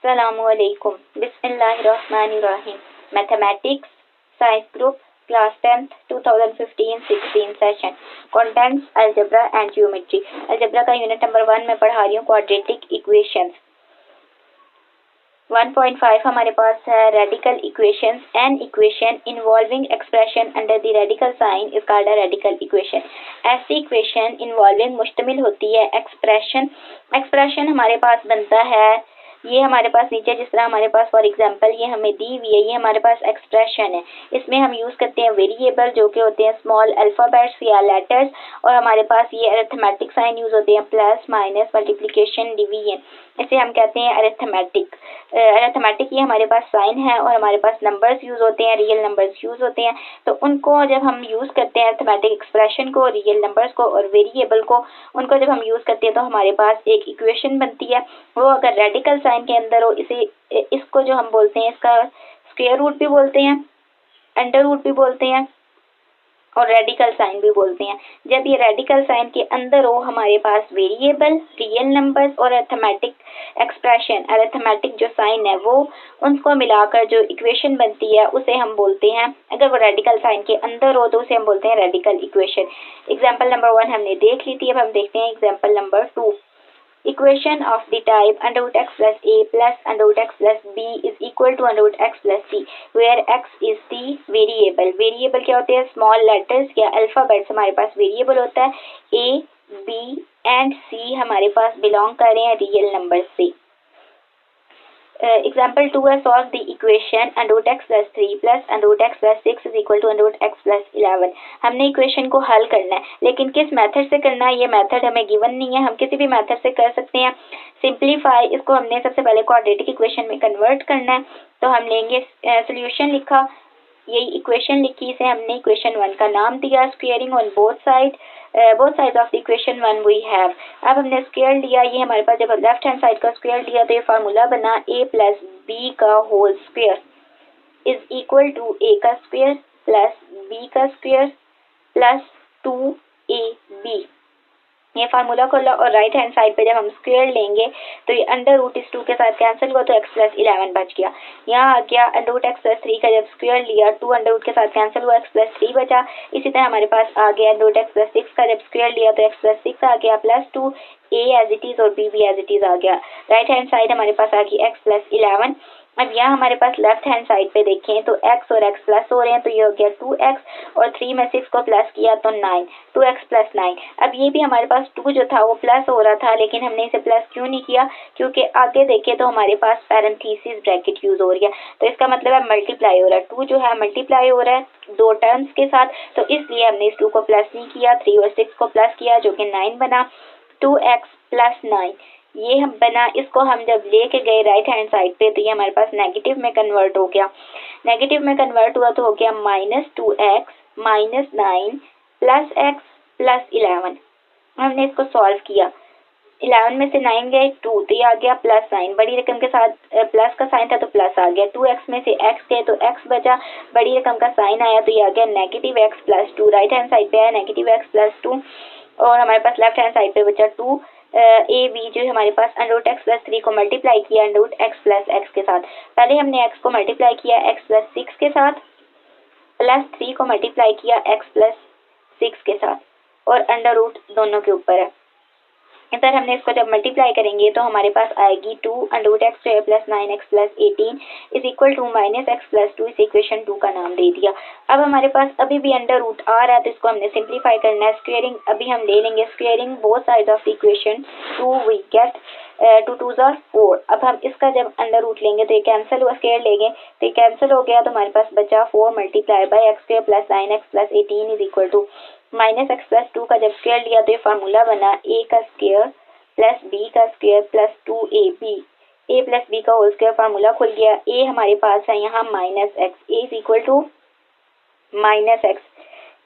Assalamualaikum. Bismillahirrahmanirrahim. Mathematics, Science Group, Class 10th, 2015-16 session. Contents, Algebra and Geometry. Algebra का unit number 1 में पढ़ा रही हूँ क्वाड्रेटिक इक्वेशंस. 1.5 हमारे पास है radical equations. An equation involving expression under the radical sign is called a radical equation. ऐसी equation involving मुश्तमिल होती है एक्सप्रेशन हमारे पास बनता है. ये हमारे पास नीचे जिस तरह हमारे पास फॉर एग्जांपल ये हमें दी हुई है, ये हमारे पास एक्सप्रेशन है. इसमें हम यूज करते हैं वेरिएबल जो कि होते हैं स्मॉल अल्फाबेट्स या लेटर्स, और हमारे पास ये अरिथमेटिक साइन यूज होते हैं प्लस माइनस मल्टीप्लिकेशन डिवीजन. इसे हम कहते हैं अरिथमेटिक. ये हमारे पास साइन है और हमारे पास नंबर्स यूज होते हैं, रियल नंबर्स यूज होते हैं. तो उनको जब हम यूज करते हैं अरिथमेटिक एक्सप्रेशन को, रियल नंबर्स को और वेरिएबल को, उनको जब हम यूज करते हैं तो हमारे पास एक इक्वेशन बनती है. वो अगर रेडिकल साइन के अंदर हो, इसको जो हम बोलते हैं इसका स्क्वायर रूट भी बोलते हैं, अंडर रूट भी बोलते हैं और रेडिकल साइन भी बोलते हैं. जब ये रेडिकल साइन के अंदर हो हमारे पास वेरिएबल, रियल नंबर्स और अरिथमेटिक एक्सप्रेशन, अरिथमेटिक जो साइन है वो, उनको मिलाकर जो इक्वेशन बनती है उसे हम बोलते हैं, अगर वो रेडिकल साइन के अंदर हो तो उसे हम बोलते हैं रेडिकल इक्वेशन. एग्जाम्पल नंबर 1 हमने देख ली थी. अब हम देखते हैं example number 2. Equation of the type under root x plus a plus under root x plus b is equal to under root x plus c, where x is the variable. Variable क्या होते हैं? Small letters या alphabets हमारे पास variable होता है. a, b and c हमारे पास belong कर रहे हैं real numbers से. Example 2 है solve the equation under root x plus 3 plus under root x plus 6 is equal to under root x plus 11. हमने इक्वेशन को हल करना है, लेकिन किस मेथड से करना है ये मेथड हमें गिवन नहीं है. हम किसी भी मेथड से कर सकते हैं. सिंप्लीफाई, इसको हमने सबसे पहले क्वाड्रेटिक इक्वेशन में कन्वर्ट करना है. तो हम लेंगे सोल्यूशन लिखा, यही इक्वेशन लिखी, इसे हमने इक्वेशन 1 का नाम दिया. Squaring on both side of the equation 1 we have. अब हमने स्क्वायर लिया, ये हमारे पास जब लेफ्ट हैंड साइड का स्क्वायर लिया तो ये फार्मूला बना a प्लस बी का whole square is equal to a का स्क्वायर प्लस b का स्क्वायर प्लस 2ab. ये फार्मूला खोला और राइट हैंड साइड पे जब हम स्क्वायर लेंगे तो ये अंडर रूट इस 2 के साथ कैंसिल हुआ तो x प्लस 11 बच गया. यहाँ आ गया अंडर रूट x प्लस 3 का जब स्क्वायर लिया 2 अंडर रूट के साथ कैंसिल हुआ, x प्लस 3 बचा. इसी तरह हमारे पास आ गया अंडर रूट x प्लस 6 का जब स्क्वायर लिया तो x प्लस 6 आ गया plus 2, a as it is और b भी एज इट इज आ गया. राइट हैंड साइड हमारे पास आ गई x प्लस 11. अब यहाँ हमारे पास लेफ्ट हैंड साइड पे देखें तो x और x प्लस हो रहे हैं, तो ये हो गया 2x और 3 में 6 को प्लस किया तो 9, 2x प्लस 9. अब ये भी हमारे पास 2 जो था वो प्लस हो रहा था, लेकिन हमने इसे प्लस क्यों नहीं किया? क्योंकि आगे देखें तो हमारे पास पैरेंथेसिस ब्रैकेट यूज हो रही है, तो इसका मतलब है मल्टीप्लाई हो रहा है. 2 जो है मल्टीप्लाई हो रहा है 2 टर्म्स के साथ, तो इसलिए हमने इस 2 को प्लस नहीं किया, 3 और 6 को प्लस किया जो कि 9 बना. 2x प्लस 9 ये हम बना. इसको हम जब लेके गए राइट हैंड साइड पे तो ये हमारे पास नेगेटिव में कन्वर्ट हो गया. नेगेटिव में कन्वर्ट हुआ तो हो गया minus 2x minus 9 plus x plus 11. हमने इसको सॉल्व किया. 11 में से 9 गए 2, तो ये आ गया प्लस साइन, बड़ी रकम के साथ प्लस का साइन था तो प्लस आ गया. 2x में से x गए तो x बचा, बड़ी रकम का साइन आया तो ये आ गया negative x plus 2. Right hand side पे आया नेगेटिव x प्लस 2 और हमारे पास लेफ्ट हैंड साइड पे बचा 2. ए बी जो हमारे पास अंडर रूट एक्स प्लस 3 को मल्टीप्लाई किया under root x plus x के साथ. पहले हमने एक्स को मल्टीप्लाई किया एक्स प्लस 6 के साथ, प्लस 3 को मल्टीप्लाई किया एक्स प्लस 6 के साथ और अंडर रूट दोनों के ऊपर है. इधर हमने इसको जब मल्टीप्लाई करेंगे तो हमारे पास आएगी 2 under root x square plus 9x plus 18 is equal to minus x plus 2. इस इक्वेशन 2 का नाम दे दिया. अब हमारे पास अभी भी अंडर रूट आ रहा है तो इसको हमने सिंप्लीफाई करना है. स्क्वेयरिंग अभी हम ले लेंगे, squaring both side of the equation 2 we get 2 2s are 4. अब हम इसका जब अंडर रूट लेंगे तो ये कैंसिल हुआ, स्क्वायर लेंगे तो ये कैंसिल हो गया, तो हमारे पास बचा 4 multiply by x square plus 9x plus 18 is equal to minus x plus 2 का जब स्क्वायर लिया तो ये फार्मूला बना a का स्क्वायर प्लस b का square plus 2ab. a plus b का होल स्क्वायर फार्मूला खुल गया. a हमारे पास है यहाँ minus x, a is equal to minus x,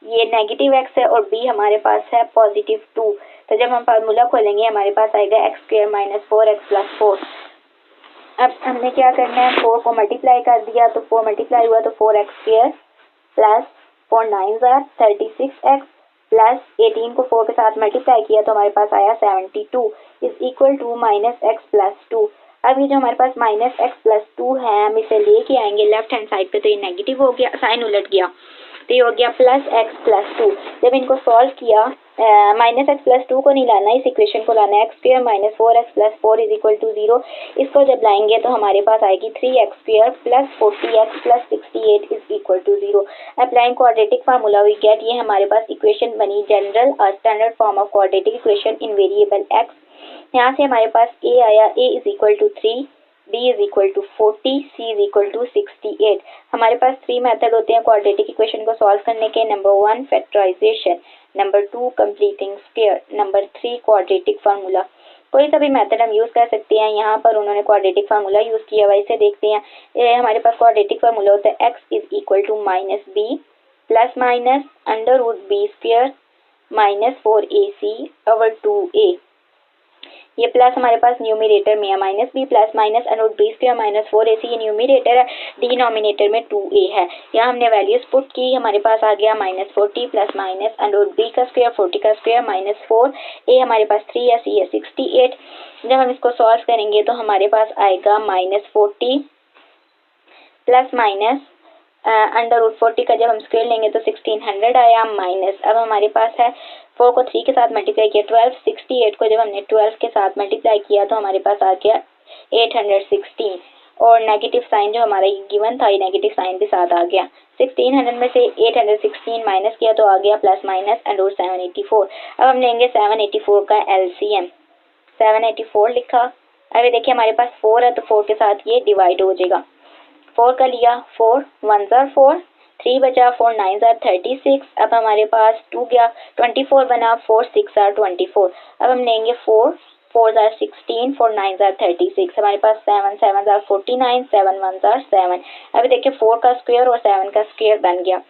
ये नेगेटिव x है और b हमारे पास है पॉजिटिव 2. तो जब हम फार्मूला खोलेंगे हमारे पास आएगा x square minus 4x plus 4. अब हमने क्या करना है, 4 को मल्टीप्लाई कर दिया तो 4 मल्टीप्लाई हुआ तो 4x square plus 4 9s are 36x plus 18 को 4 के साथ मल्टीप्लाई किया तो हमारे पास आया 72 is equal to minus x plus 2. अब ये जो हमारे पास माइनस एक्स प्लस 2 है हम इसे लेके आएंगे लेफ्ट हैंड साइड पे, तो ये नेगेटिव हो गया, साइन उलट गया, तो ये हो गया प्लस एक्स प्लस 2। जब इनको सॉल्व किया माइनस एक्स प्लस 2 को नहीं लाना, इस इक्वेशन को लाना है, x square minus 4x plus 4 is equal to 0। इसको जब लाएंगे तो हमारे पास आएगी 3x square plus 40x plus 68 is equal to 0। Applying quadratic formula we get, ये हमारे पास इक्वेशन बनी जनरल और standard form of quadratic equation in variable x। यहाँ से हमारे पास a आया, a is equal to 3, b is equal to 40, c is equal to 68। हमारे पास 3 मेथड होते हैं क्वाड्रेटिक इक्वेशन को सॉल्व करने के। Number 1 factorization, number 2 completing square, number 3 quadratic formula. कोई सा भी मेथड हम यूज कर सकते हैं। यहाँ पर उन्होंने क्वाड्रेटिक फार्मूला यूज किया, वैसे देखते हैं। हमारे पास क्वाड्रेटिक फार्मूला होता है x is equal to minus b plus minus under root b square minus 4ac over 2a। ये प्लस हमारे पास न्यूमिनेटर में है, minus b plus minus under root b square minus 4ac, ये न्यूमिनेटर है, denominator में 2a है। यहाँ हमने वैल्यूज पुट की, हमारे पास आ गया minus 40 plus minus under root b का स्क्वायर 40 का स्क्वायर माइनस 4, ए हमारे पास 3 है, सी है 68। जब हम इसको सॉल्व करेंगे तो हमारे पास आएगा minus 40 plus minus under root 40 का जब हम स्क्वायर लेंगे तो 1600 आया माइनस, अब हमारे पास है 4 को 3 के साथ मल्टीप्लाई किया 12, 68 को जब हमने 12 के साथ मल्टीप्लाई किया तो हमारे पास आ गया 816, और नेगेटिव साइन जो हमारा गिवन था ये नेगेटिव साइन भी साथ आ गया। 1600 में से 816 माइनस किया तो आ गया प्लस माइनस अंडर रूट 784। अब हम लेंगे 784 का एलसीएम, 784 लिखा। अभी देखिए हमारे पास 4 है तो 4 के साथ ये डिवाइड हो जाएगा, 4 का लिया, 4 1 जार 4, 3 बचा, 4 9 जार 36। अब हमारे पास 2 गया, 24 बना, 4 6 जार 24। अब हम लेंगे 4 4 जार 16, 4 9 जार 36, हमारे पास 7 7 जार 49, 7 1 जार 7। अभी देखिए 4 का स्क्वायर और 7 का स्क्वायर बन गया,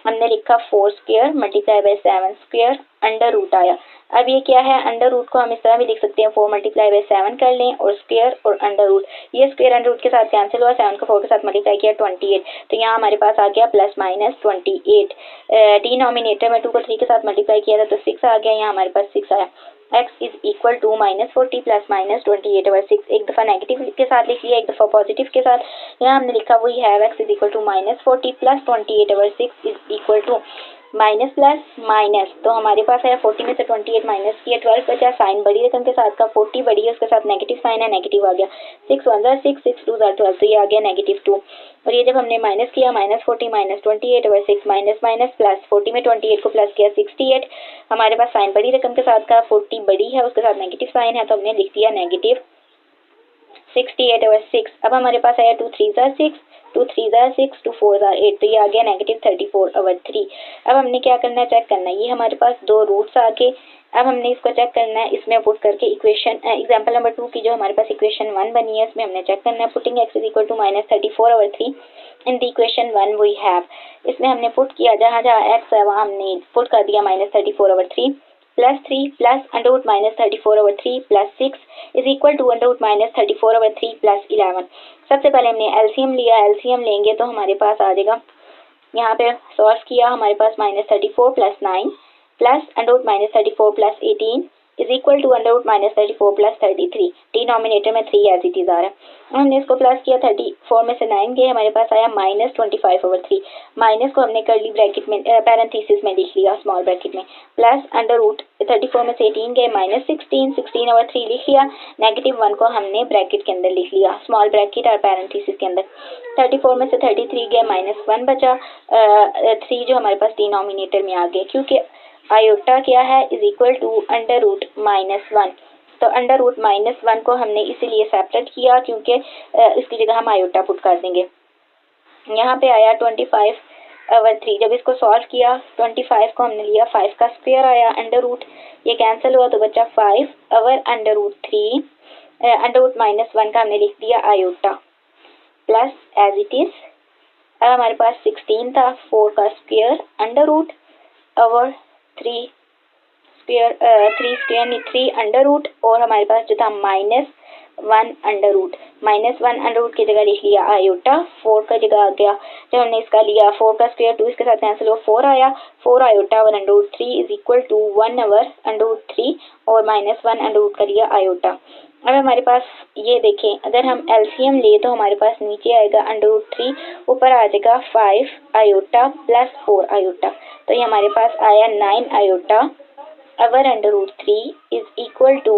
हमने लिखा 4 square multiply by 7 square under root आया। अब ये क्या है, अंडर रूट को हम इस तरह भी लिख सकते हैं, 4 मल्टीप्लाई बाय 7 कर लें और स्क्वायर और अंडर रूट, ये स्क्वायर अंडर रूट के साथ कैंसिल हुआ, 7 को 4 के साथ मल्टीप्लाई किया 28, तो यहाँ हमारे पास आ गया प्लस माइनस 28। डिनोमिनेटर में 2 को 3 के साथ मल्टीप्लाई किया था तो 6 आ गया, यहाँ हमारे पास 6 आया। x is equal to minus 40 plus minus 28 over 6, एक दफ़ा नेगेटिव के साथ लिख लिया, एक दफ़ा पॉजिटिव के साथ। यहाँ हमने लिखा वही है, x is equal to minus 40 plus 28 over 6 is equal to minus plus minus, तो हमारे पास है 40 में से 28 माइनस किया, 12 बचा, साइन बड़ी रकम के साथ का, 40 बड़ी है उसके साथ नेगेटिव साइन है, नेगेटिव आ गया, 6 1 जार 6, 6 2 जार 12, तो ये आ गया नेगेटिव 2। और ये जब हमने माइनस किया minus 40 minus 28 over 6 minus minus plus 40 में 28 को प्लस किया 68, हमारे पास साइन बड़ी रकम के साथ का, 40 बड़ी है उसके साथ नेगेटिव साइन है तो हमने लिख दिया नेगेटिव 68 ओवर 6। अब हमारे पास आया 2 3 जार 6, 2 3 जार 6, 2 4 जार 8, तो ये आ गया नेगेटिव 34 ओवर 3। अब हमने क्या करना है, चेक करना है, ये हमारे पास 2 रूट्स आ गए। अब हमने इसको चेक करना है, इसमें पुट करके इक्वेशन एग्जांपल नंबर 2 की जो हमारे पास इक्वेशन 1 बनी है इसमें हमने चेक करना है, putting x is equal to minus 34 over 3 in the equation 1 we have. इसमें हमने पुट किया, जहाँ जहाँ x है वहाँ हमने पुट कर दिया minus 34 over 3 plus 3 plus under root minus 34 over 3 plus 6 is equal to under root minus 34 over 3 plus 11। सबसे पहले हमने एलसीएम लिया, एलसीएम लेंगे तो हमारे पास आ जाएगा, यहाँ पे सॉल्व किया हमारे पास minus 34 plus 9 plus under root minus 34 plus 18 is equal to under root minus 34 plus 33, denominator में 3 एज इट इज आ रहा है। हमने इसको प्लस किया, 34 में से 9 गए, हमारे पास आया माइनस 25 ओवर 3, माइनस को हमने कर्ली ब्रैकेट में पैरेंथेसिस में लिख लिया स्मॉल ब्रैकेट में, प्लस अंडर रूट 34 में से 18 गए माइनस 16 ओवर 3 लिख लिया, नेगेटिव 1 को हमने ब्रैकेट के अंदर लिख लिया स्मॉल ब्रैकेट और पैरेंथेसिस के अंदर, 34 में से 33 गए माइनस 1 बचा, 3 जो हमारे पास डिनोमिनेटर में आ गए, क्योंकि आयोटा क्या है is equal to under root minus 1, तो अंडर रूट माइनस 1 को हमने इसीलिए सेपरेट किया क्योंकि इसकी जगह हम आयोटा पुट कर देंगे। यहाँ पे आया 25 ओवर 3, जब इसको सॉल्व किया 25 को हमने लिया, 5 का स्क्वायर आया, अंडर रूट ये कैंसिल हुआ तो बचा 5 over under root 3, under root minus 1 का हमने लिख दिया iota plus as it is. अब हमारे पास 16 था, 4 का square under root over 3 square 3 under root, और हमारे पास जो था minus 1 under root, minus 1 under root की जगह लिख लिया आयोटा, 4 का जगह आ गया, जब हमने इसका लिया 4 का स्क्वायर 2 इसके साथ कैंसिल हुआ 4 आया, 4 iota 1 under root 3 is equal to 1 over under root 3 और माइनस 1 अंडर रूट का लिया आयोटा। अब हमारे पास ये देखें, अगर हम एलसीएम ले तो हमारे पास नीचे आएगा √3, ऊपर आ जाएगा 5 आयोटा प्लस 4 आयोटा, तो ये हमारे पास आया 9 iota over √3 is equal to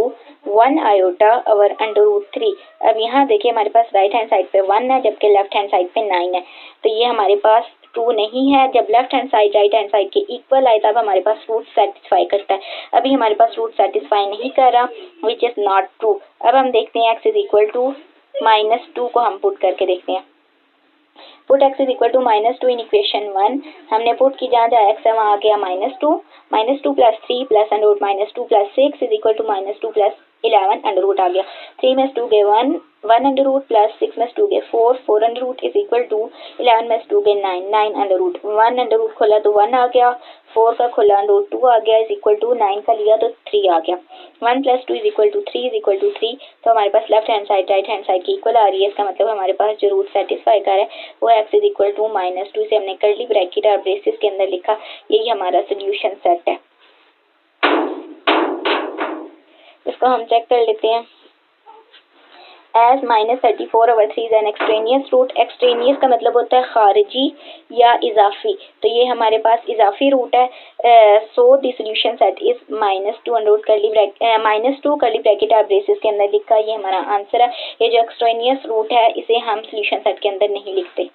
1 iota over √3। अब यहाँ देखिए हमारे पास राइट हैंड साइड पे 1 है जबकि लेफ्ट हैंड साइड पे 9 है, तो ये हमारे पास ट्रू नहीं है। जब left hand side right hand side के इक्वल आए तब हमारे पास रूट सेटिस्फाई करता है। अभी हमारे पास रूट सेटिस्फाई नहीं कर रहा, विच इज नॉट ट्रू। अब हम देखते हैं x इज इक्वल टू -2 को हम पुट करके देखते हैं। Put x is equal to -2 in equation 1, हमने पुट की जहाँ जहाँ x है वहाँ आ गया -2 plus 3 plus √ -2 plus 6 is equal to -2 plus 11 √ आ गया। 3 में 2 गए 1 √ प्लस 6 में 2 गए 4 √ इज इक्वल टू 11 में 2 गए 9 √ 1 √ खोला तो 1 आ गया, 4 का खोला √2 आ गया इज इक्वल टू 9 का लिया तो 3 आ गया। 1 + 2 is equal to 3 is equal to 3, तो हमारे पास left hand side right hand side की इक्वल आ रही है। इसका मतलब हमारे पास जो रूट सेटिस्फाई कर है वो x इज इक्वल टू -2 से हमने कर्ली ब्रैकेट और ब्रेसेस के अंदर लिखा, यही हमारा सोल्यूशन सेट है। इसको हम चेक कर लेते हैं। As -34/3 is an extraneous root. Extraneous का मतलब होता है खारिजी या इजाफी, तो ये हमारे पास इजाफी रूट है। So the solution set is -2 curly bracket और ब्रेसेस के अंदर लिखा, ये हमारा आंसर है। ये जो एक्सट्रेनियस रूट है इसे हम सॉल्यूशन सेट के अंदर नहीं लिखते।